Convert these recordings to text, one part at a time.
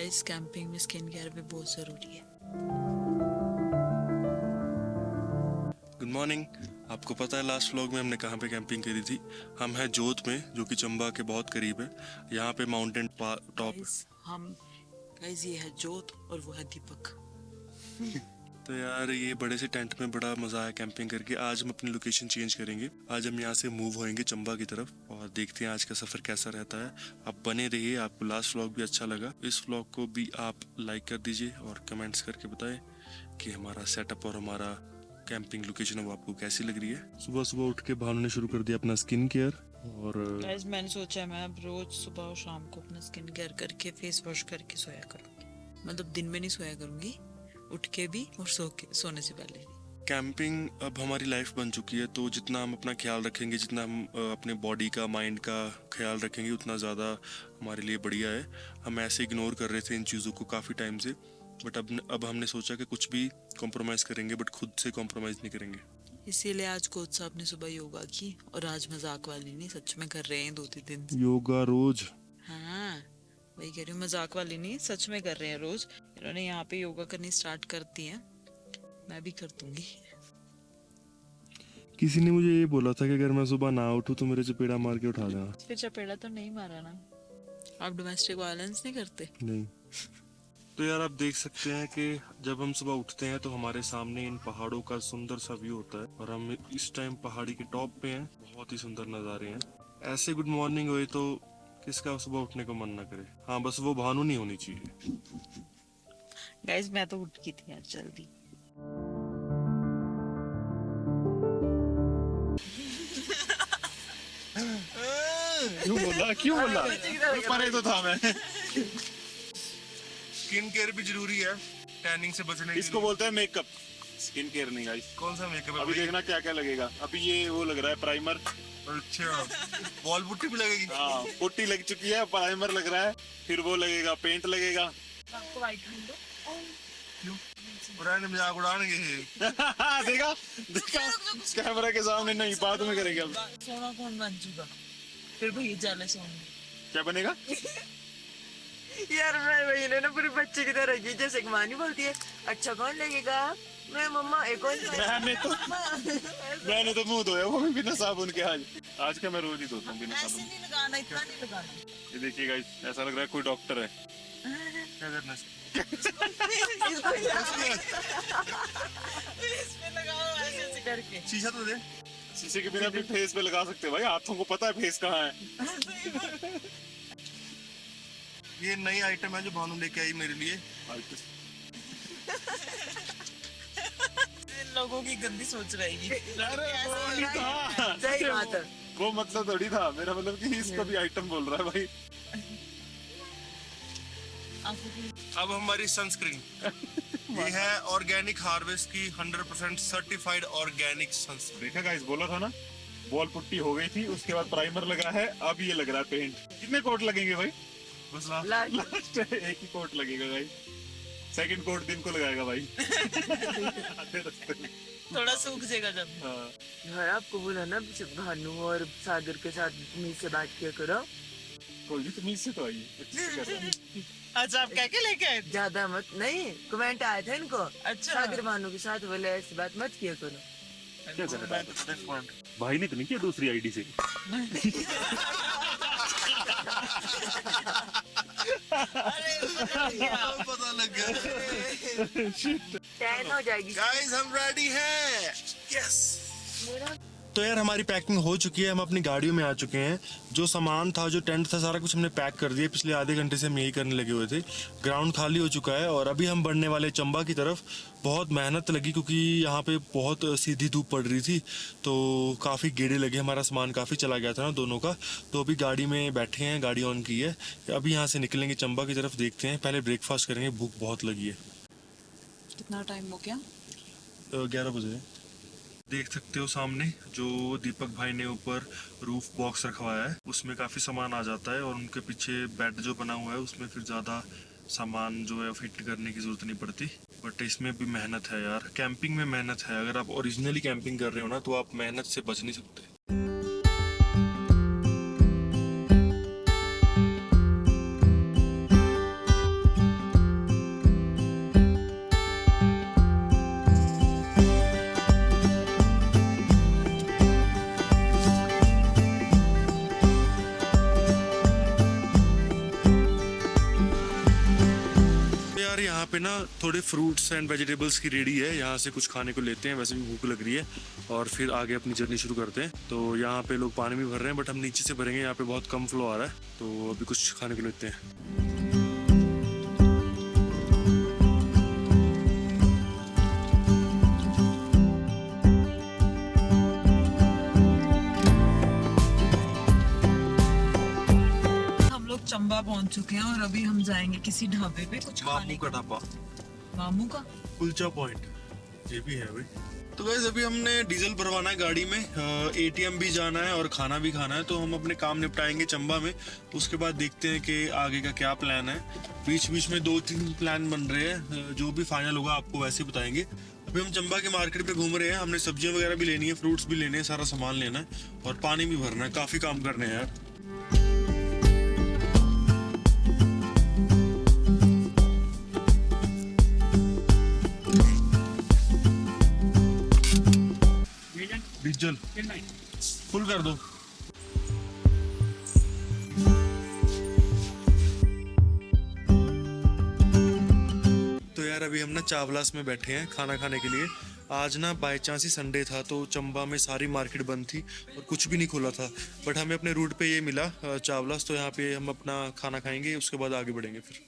Guys camping में skin care भी बहुत जरूरी है। Good morning. आपको पता है लास्ट व्लॉग में हमने कहाँ पे कैंपिंग करी थी? हम हैं जोत में, जो कि चंबा के बहुत करीब है। यहाँ पे माउंटेन टॉप। गाइस ये है जोत और वो है दीपक। तो यार ये बड़े से टेंट में बड़ा मजा आया कैंपिंग करके। आज हम अपनी लोकेशन चेंज करेंगे। आज हम यहाँ से मूव होएंगे चंबा की तरफ और देखते हैं आज का सफर कैसा रहता है। आप बने रहिए, आपको लास्ट व्लॉग भी अच्छा लगा। इस व्लॉग को भी आप लाइक कर दीजिए और कमेंट्स करके बताएं कि हमारा सेटअप और हमारा कैंपिंग लोकेशन वो आपको कैसी लग रही है। सुबह सुबह उठ के भानु ने शुरू कर दिया अपना स्किन केयर और गाइस मैंने सोचा है मैं अब रोज सुबह और शाम को अपना स्किन केयर करके फेस वॉश करके सोया करूंगी। मतलब दिन में नहीं सोया करूंगी, उठ के भी और सोने से पहले भी। कैंपिंग अब हमारी लाइफ बन चुकी है, तो जितना हम अपना ख्याल रखेंगे, जितना हम अपने बॉडी का माइंड का ख्याल रखेंगे, उतना ज़्यादा हमारे लिए बढ़िया है। हम ऐसे इग्नोर कर रहे थे इन चीज़ों को काफ़ी टाइम से, बट अब हमने सोचा कि कुछ भी कॉम्प्रोमाइज़ करेंगे, बट खुद से कॉम्प्रोमाइज़ नहीं करेंगे। इसीलिए आज कोच साहब ने सुबह योगा की, और आज मजाक वाली नहीं, सच में कर रहे हैं 2-3 दिन से। योगा रोज? हाँ वही कह रही हूँ, मजाक वाली नहीं, सच में कर रहे हैं रोज। इन्होंने यहाँ पे योगा करनी स्टार्ट कर दी है, मैं भी कर दूंगी। किसी ने मुझे ये बोला था कि अगर मैं सुबह ना उठूं तो मेरे चपेड़ा मार के उठा देना। फिर चपेड़ा तो नहीं मारा ना? आप डोमेस्टिक वायलेंस नहीं करते? नहीं। तो यार आप देख सकते हैं कि जब हम सुबह उठते हैं तो हमारे सामने इन पहाड़ों का सुंदर सा व्यू होता है, और हम इस टाइम पहाड़ी के टॉप पे हैं। बहुत ही सुंदर नज़ारे हैं। ऐसे गुड मॉर्निंग हुई तो किसका सुबह उठने को मन ना करे। हाँ बस वो भानु नहीं होनी चाहिए। गाइस मैं तो उठ की थी आज जल्दी। क्यों बोला परे तो था मैं। स्किन केयर भी जरूरी है टैनिंग से बचने के इसको बोलते हैं मेकअप, स्किन केयर नहीं गाइस। कौन सा मेकअप है अभी भाई? देखना क्या क्या लगेगा। अभी ये वो लग रहा है प्राइमर। अच्छा, बॉल पुट्टी भी लगेगी? हाँ पुट्टी लग चुकी है, प्राइमर लग रहा है, फिर वो लगेगा, पेंट लगेगा। आपको वाइट दो। क्यों उड़ाने मजाक उड़ाएंगे? देखा देखा कैमरा के सामने नहीं, बाद में करेंगे। अब सोना कौन बन चुका? फिर भैया जाले सोने क्या बनेगा? यार मैं वही ना पूरे बच्चे की तरह की, जैसे कि माँ नहीं बोलती है अच्छा कौन लगेगा, मैं मम्मा एक और मैंने तो मुंह धोया वो भी बिना साबुन के। आज का मैं रोज ही धोता हूँ बिना ऐसे साबुन। नहीं लगाना, इतना नहीं लगाना। ये देखिए गाइस, ऐसा लग रहा है कोई डॉक्टर है। क्या करना है? इसमें लगाओ ऐसे ऐसे करके। शीशा तो दे। शीशे के बिना अपने फेस पे लगा सकते हैं भाई, हाथों को पता है फेस कहाँ है। ये नई आइटम है जो भानु लेके आई मेरे लिए। इन लोगों की गंदी सोच रहेगी। अरे वो नहीं था, सही बात है। वो मतलब थोड़ी था मेरा, मतलब कि इसको भी आइटम बोल रहा है भाई। अब हमारी सनस्क्रीन ये है ऑर्गेनिक हार्वेस्ट की 100% सर्टिफाइड ऑर्गेनिक सनस्क्रीन। देखा गाइस, बोला था ना, बॉल पुट्टी हो गई थी, उसके बाद प्राइमर लगा है, अब ये लग रहा है पेंट। कितने कोट लगेंगे भाई? बस लास्ट एक ही कोट लगेगा गाइस। सेकंड कोट दिन को लगाएगा भाई। आधे रास्ते में। थोड़ा सूख जाएगा जब। हाँ। यार आपको बोला ना भानु और सागर के साथ तमीज से बात किया करो। कोई भी तमीज से तो आई। अच्छा आप क्या लेके आए? ज्यादा मत, नहीं कमेंट आए थे इनको। अच्छा सागर भानु के साथ बोले ऐसी बात मत किया करो। क्या कर रहा है भाई ने तो नहीं किया दूसरी आईडी से। पता लग गया। टैन हो जाएगी। गाइस हम रेडी हैं। यस। तो यार हमारी पैकिंग हो चुकी है, हम अपनी गाड़ियों में आ चुके हैं। जो सामान था, जो टेंट था, सारा कुछ हमने पैक कर दिया। पिछले आधे घंटे से हम यही करने लगे हुए थे। ग्राउंड खाली हो चुका है और अभी हम बढ़ने वाले चंबा की तरफ। बहुत मेहनत लगी क्योंकि यहाँ पे बहुत सीधी धूप पड़ रही थी, तो काफ़ी गेड़े लगे, हमारा सामान काफ़ी चला गया था ना दोनों का। तो अभी गाड़ी में बैठे हैं, गाड़ी ऑन की है। अभी यहाँ से निकलेंगे चंबा की तरफ, देखते हैं। पहले ब्रेकफास्ट करेंगे, भूख बहुत लगी है। कितना टाइम हो गया? 11 बजे। देख सकते हो सामने जो दीपक भाई ने ऊपर रूफ बॉक्स रखवाया है, उसमें काफ़ी सामान आ जाता है, और उनके पीछे बेड जो बना हुआ है उसमें फिर ज़्यादा सामान जो है फिट करने की ज़रूरत नहीं पड़ती। बट इसमें भी मेहनत है यार, कैंपिंग में मेहनत है। अगर आप ओरिजिनली कैंपिंग कर रहे हो ना, तो आप मेहनत से बच नहीं सकते। थोड़े फ्रूट्स एंड वेजिटेबल्स की रेडी है, यहाँ से कुछ खाने को लेते हैं, वैसे भी भूख लग रही है, और फिर आगे अपनी जर्नी शुरू करते हैं। तो यहाँ पे लोग पानी भी भर रहे हैं, बट हम नीचे से भरेंगे, यहाँ पे बहुत कम फ्लो आ रहा है, तो अभी कुछ खाने को लेते हैं। चंबा पहुंच चुके हैं और अभी हम जाएंगे किसी ढाबे पे कुछ खाने मामू का ढाबा, मामू का कुलचा पॉइंट, ये भी है भाई। तो गाइस अभी हमने डीजल भरवाना है गाड़ी में, एटीएम भी जाना है और खाना भी खाना है, तो हम अपने काम निपटाएंगे चंबा में। उसके बाद देखते हैं कि आगे का क्या प्लान है। बीच बीच में 2-3 प्लान बन रहे हैं, जो भी फाइनल होगा आपको वैसे बताएंगे। अभी हम चंबा के मार्केट पे घूम रहे हैं, हमने सब्जियां वगैरह भी लेनी है, फ्रूट्स भी लेने हैं, सारा सामान लेना है और पानी भी भरना है, काफी काम करने हैं यार। डीजल फुल कर दो। तो यार अभी हम ना चावलास में बैठे हैं खाना खाने के लिए। आज ना बाय चांस ही संडे था, तो चंबा में सारी मार्केट बंद थी और कुछ भी नहीं खुला था, बट हमें अपने रूट पे ये मिला चावलास, तो यहाँ पे हम अपना खाना खाएंगे, उसके बाद आगे बढ़ेंगे फिर।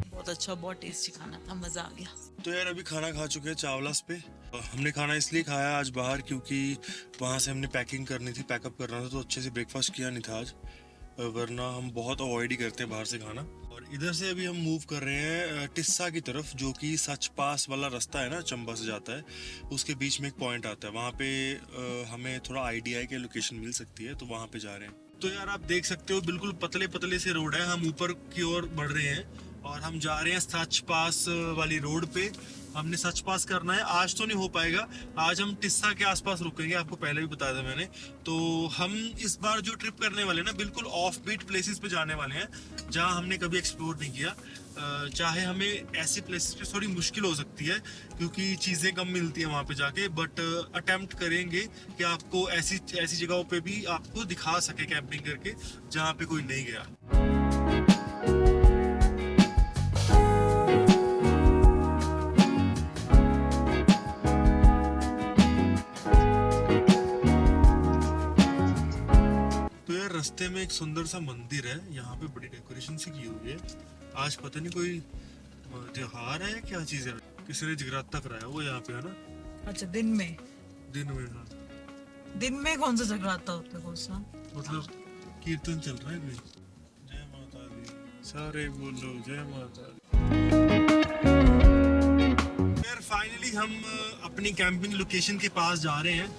बहुत अच्छा, बहुत टेस्टी खाना था, मजा आ गया। तो यार अभी खाना खा चुके हैं चावलास पे। हमने खाना इसलिए खाया आज बाहर क्योंकि वहाँ से हमने पैकिंग करनी थी, पैकअप करना था, तो अच्छे से ब्रेकफास्ट किया नहीं था आज, वरना हम बहुत अवॉइड ही करते हैं बाहर से खाना। और इधर से अभी हम मूव कर रहे हैं टिस्सा की तरफ, जो कि सच पास वाला रास्ता है ना, चंबा से जाता है, उसके बीच में एक पॉइंट आता है, वहाँ पे हमें थोड़ा आइडिया है कि लोकेशन मिल सकती है, तो वहाँ पे जा रहे हैं। तो यार आप देख सकते हो बिल्कुल पतले पतले से रोड है, हम ऊपर की ओर बढ़ रहे हैं और हम जा रहे हैं सच पास वाली रोड पे। हमने सच पास करना है, आज तो नहीं हो पाएगा, आज हम टिस्सा के आसपास रुकेंगे, आपको पहले भी बताया था मैंने। तो हम इस बार जो ट्रिप करने वाले हैं ना, बिल्कुल ऑफ बीट प्लेसेस पे जाने वाले हैं, जहां हमने कभी एक्सप्लोर नहीं किया। चाहे हमें ऐसे प्लेसेस पे थोड़ी मुश्किल हो सकती है क्योंकि चीज़ें कम मिलती है वहाँ पे जाके, बट अटेम्प्ट करेंगे कि आपको ऐसी जगहों पे भी आपको दिखा सके कैंपिंग करके, जहाँ पे कोई नहीं गया। रास्ते में एक सुंदर सा मंदिर है, यहाँ पे बड़ी डेकोरेशन सी की हुई है। आज पता नहीं कोई त्योहार है, क्या चीज है, किसी ने जगराता कराया वो यहाँ पे, है ना? अच्छा, दिन में हाँ। दिन में कौन सा जगराता होता है, कौन सा मतलब कीर्तन चल रहा है कोई। जय माता दी, सारे बोलो जय माता दी। यार फाइनली हम अपनी कैंपिंग लोकेशन के पास जा रहे हैं।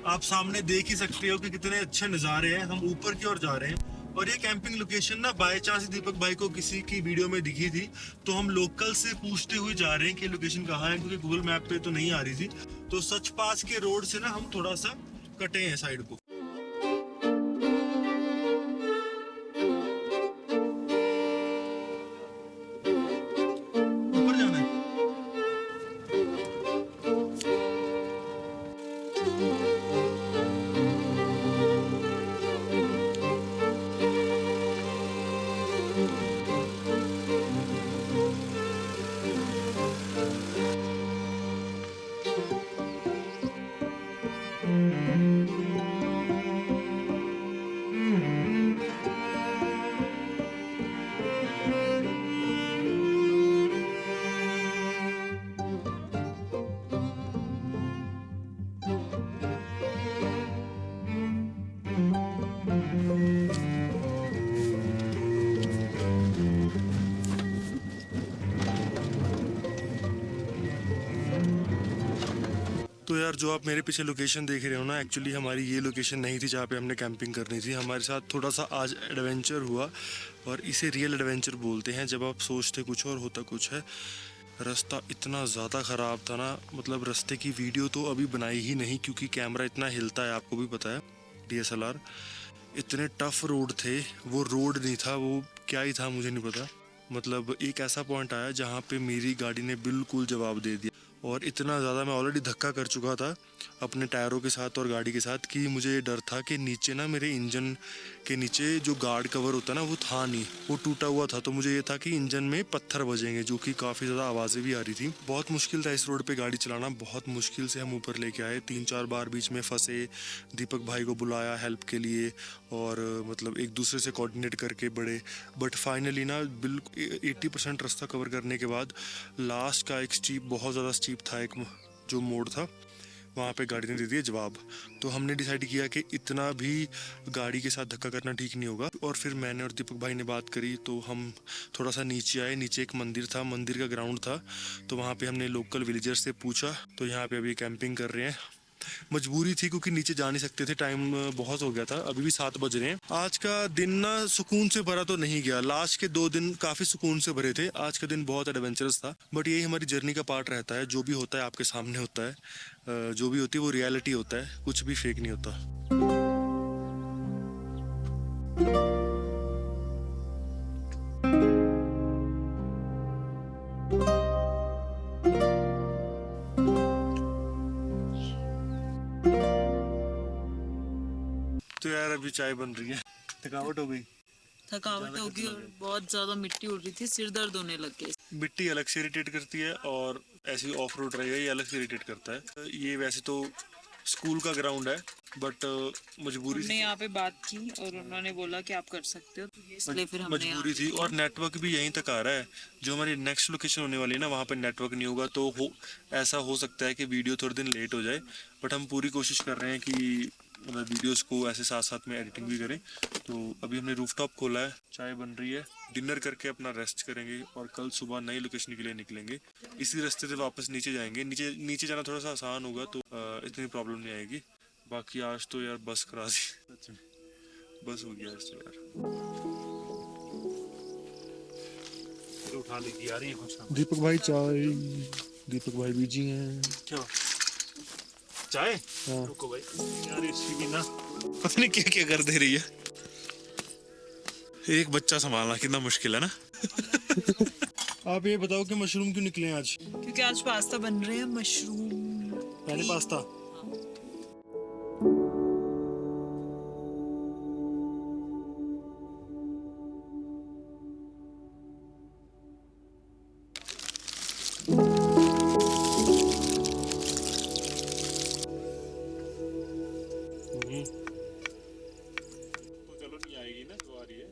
आप सामने देख ही सकते हो कि कितने अच्छे नज़ारे हैं। हम ऊपर की ओर जा रहे हैं और ये कैंपिंग लोकेशन ना बाय चांस दीपक भाई को किसी की वीडियो में दिखी थी, तो हम लोकल से पूछते हुए जा रहे हैं कि लोकेशन कहाँ है, क्योंकि गूगल मैप पे तो नहीं आ रही थी। तो सच पास के रोड से ना हम थोड़ा सा कटे हैं साइड को। ऊपर जाना है। तो यार जो आप मेरे पीछे लोकेशन देख रहे हो ना, एक्चुअली हमारी ये लोकेशन नहीं थी जहाँ पे हमने कैंपिंग करनी थी। हमारे साथ थोड़ा सा आज एडवेंचर हुआ और इसे रियल एडवेंचर बोलते हैं, जब आप सोचते कुछ और होता कुछ है। रास्ता इतना ज़्यादा ख़राब था ना, मतलब रास्ते की वीडियो तो अभी बनाई ही नहीं क्योंकि कैमरा इतना हिलता है, आपको भी पता है, DSLR। इतने टफ रोड थे, वो रोड नहीं था, वो क्या ही था मुझे नहीं पता। मतलब एक ऐसा पॉइंट आया जहाँ पे मेरी गाड़ी ने बिल्कुल जवाब दे दिया और इतना ज़्यादा मैं ऑलरेडी धक्का कर चुका था अपने टायरों के साथ और गाड़ी के साथ कि मुझे ये डर था कि नीचे ना मेरे इंजन के नीचे जो गार्ड कवर होता है ना वो था नहीं, वो टूटा हुआ था। तो मुझे ये था कि इंजन में पत्थर बजेंगे, जो कि काफ़ी ज़्यादा आवाज़ें भी आ रही थी। बहुत मुश्किल था इस रोड पे गाड़ी चलाना, बहुत मुश्किल से हम ऊपर लेके आए। 3-4 बार बीच में फंसे, दीपक भाई को बुलाया हेल्प के लिए और मतलब एक दूसरे से कोऑर्डिनेट करके बढ़े। बट फाइनली ना बिल्कुल 80% रास्ता कवर करने के बाद लास्ट का एक स्टीप, बहुत ज़्यादा स्टीप था, एक जो मोड़ था, वहाँ पे गाड़ी ने दे दिया जवाब। तो हमने डिसाइड किया कि इतना भी गाड़ी के साथ धक्का करना ठीक नहीं होगा। और फिर मैंने और दीपक भाई ने बात करी तो हम थोड़ा सा नीचे आए। नीचे एक मंदिर था, मंदिर का ग्राउंड था, तो वहाँ पे हमने लोकल विलेजर्स से पूछा। तो यहाँ पे अभी कैंपिंग कर रहे हैं। मजबूरी थी क्योंकि नीचे जा नहीं सकते थे, टाइम बहुत हो गया था। अभी भी 7 बज रहे हैं। आज का दिन ना सुकून से भरा तो नहीं गया। लास्ट के 2 दिन काफ़ी सुकून से भरे थे, आज का दिन बहुत एडवेंचरस था। बट यही हमारी जर्नी का पार्ट रहता है, जो भी होता है आपके सामने होता है, जो भी होती है वो रियलिटी होता है, कुछ भी फेक नहीं होता। तो यार अभी चाय बन रही है, थकावट हो गई। थकावट होगी और बहुत ज्यादा मिट्टी उड़ रही थी, सिर दर्द होने लग गया। मिट्टी अलग से इरिटेट करती है और ऐसी ऑफ रोड रहेगा ये अलग से इरिटेट करता है। ये वैसे तो स्कूल का ग्राउंड है बट मजबूरी हमने यहाँ पे बात की और उन्होंने बोला कि आप कर सकते हो, इसलिए फिर हमने मजबूरी थी। और नेटवर्क भी यहीं तक आ रहा है। जो हमारी नेक्स्ट लोकेशन होने वाली है ना, वहाँ पे नेटवर्क नहीं होगा, तो ऐसा हो सकता है कि वीडियो थोड़े दिन लेट हो जाए। बट हम पूरी कोशिश कर रहे हैं कि मतलब वीडियोस को ऐसे साथ साथ में एडिटिंग भी करें। तो अभी हमने रूफटॉप खोला है, चाय बन रही है, डिनर करके अपना रेस्ट करेंगे और कल सुबह नई लोकेशन के लिए निकलेंगे। इसी रास्ते से वापस नीचे जाएंगे। नीचे जाना थोड़ा सा आसान होगा, तो इतनी प्रॉब्लम नहीं आएगी। बाकी आज तो यार बस करा दी, सच में बस हो गया आज तो यार। उठा लीजिए यार, ये कुछ दीपक भाई चाय, दीपक भाई बिजी हैं क्या चाय? हाँ। रुको भाई यार, इसकी भी ना पता नहीं क्या क्या कर दे रही है। एक बच्चा संभालना कितना मुश्किल है ना। आप ये बताओ कि मशरूम क्यों निकले आज? क्योंकि आज पास्ता बन रहे हैं, मशरूम पहले पास्ता। तो चलो नहीं आएगी ना, जो आ रही है।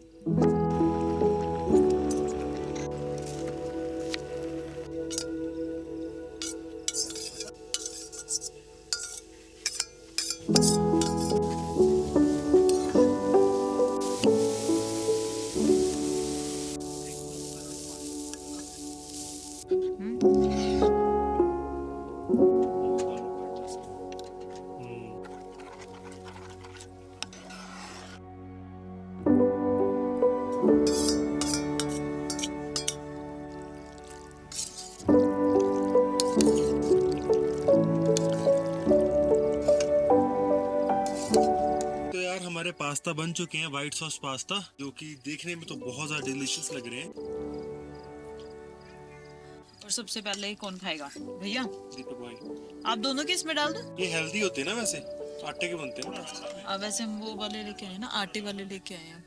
तो यार हमारे पास्ता बन चुके हैं, व्हाइट सॉस पास्ता, जो कि देखने में तो बहुत ज्यादा डिलीशियस लग रहे हैं। और सबसे पहले कौन खाएगा? भैया दीपक भाई, आप दोनों के इसमें डाल दो। ये हेल्दी होते हैं ना, वैसे आटे के बनते हैं ना। अब वैसे हम वो वाले लेके आए ना, आटे वाले लेके आए हैं।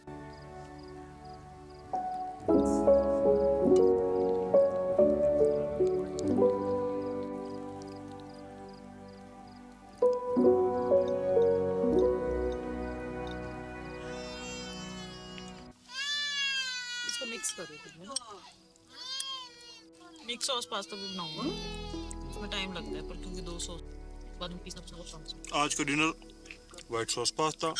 इसको मिक्स करो खुद में। मिक्स सॉस पास्ता भी बनाऊंगा, उसमें टाइम लगता है, पर क्योंकि 2 सॉस बाद में पीसना सॉस। आज का डिनर व्हाइट सॉस पास्ता।